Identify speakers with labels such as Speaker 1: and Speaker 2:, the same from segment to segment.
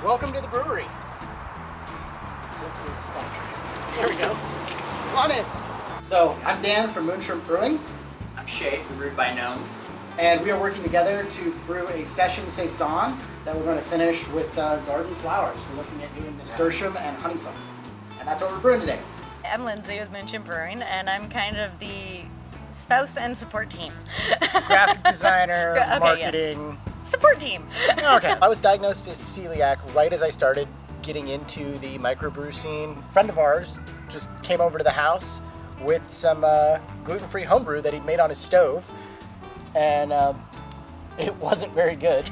Speaker 1: Welcome to the brewery. This is stuck. There we go. Come on in. So, I'm Dan from Moonshrimp Brewing.
Speaker 2: I'm Shay from Brewed By Gnomes.
Speaker 1: And we are working together to brew a session saison that we're going to finish with garden flowers. We're looking at doing nasturtium and honeysuckle. And that's what we're brewing today.
Speaker 3: I'm Lindsay with Moonshrimp Brewing, and I'm kind of the spouse and support team.
Speaker 1: Graphic designer,
Speaker 3: Okay,
Speaker 1: marketing.
Speaker 3: yes. Support team.
Speaker 1: Okay. I was diagnosed as celiac right as I started getting into the microbrew scene. A friend of ours just came over to the house with some gluten-free homebrew that he'd made on his stove. And it wasn't very good,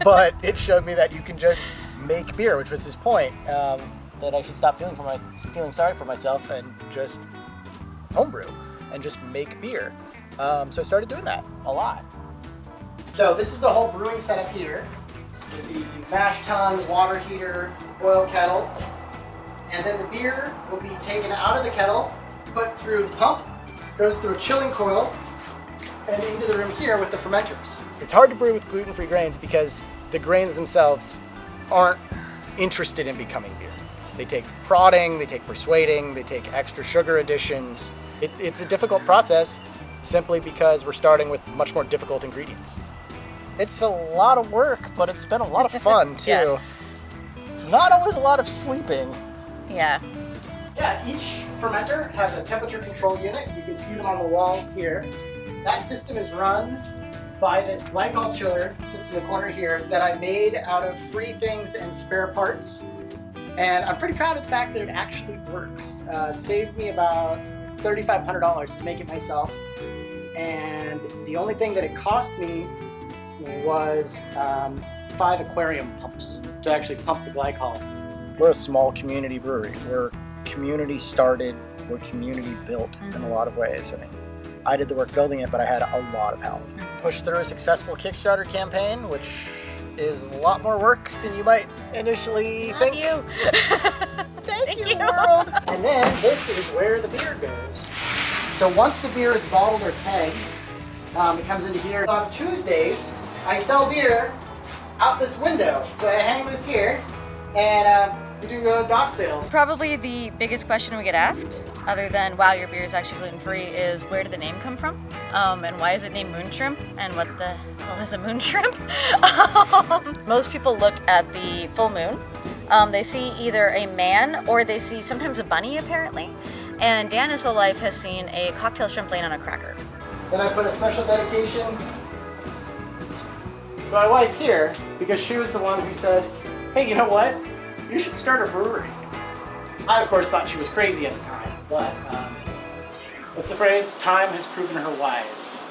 Speaker 1: but it showed me that you can just make beer, which was his point, that I should stop feeling sorry for myself and just homebrew and just make beer. So I started doing that a lot. So this is the whole brewing setup here, with the mash tuns, water heater, oil kettle, and then the beer will be taken out of the kettle, put through the pump, goes through a chilling coil, and into the room here with the fermenters. It's hard to brew with gluten-free grains because the grains themselves aren't interested in becoming beer. They take prodding, they take persuading, they take extra sugar additions. It's a difficult process simply because we're starting with much more difficult ingredients. It's a lot of work, but it's been a lot of fun too.
Speaker 3: Yeah.
Speaker 1: Not always a lot of sleeping.
Speaker 3: Yeah.
Speaker 1: Yeah, each fermenter has a temperature control unit. You can see them on the walls here. That system is run by this glycol chiller that sits in the corner here that I made out of free things and spare parts. And I'm pretty proud of the fact that it actually works. It saved me about $3,500 to make it myself. And the only thing that it cost me was 5 aquarium pumps to actually pump the glycol. We're a small community brewery. We're community started, we're community built in a lot of ways. I mean, I did the work building it, but I had a lot of help. Pushed through a successful Kickstarter campaign, which is a lot more work than you might initially think.
Speaker 3: You.
Speaker 1: Thank you, world. And then this is where the beer goes. So once the beer is bottled or kegged, it comes into here. On Tuesdays, I sell beer out this window. So I hang this here, and we do dock sales.
Speaker 3: Probably the biggest question we get asked, other than wow, your beer is actually gluten-free, is where did the name come from? And why is it named Moonshrimp? And what the hell is a moonshrimp? Most people look at the full moon. They see either a man or they see sometimes a bunny, apparently. And Dan his whole life has seen a cocktail shrimp laying on a cracker.
Speaker 1: Then I put a special dedication to my wife here, because she was the one who said, hey, you know what? You should start a brewery. I, of course, thought she was crazy at the time, but what's the phrase? Time has proven her wise.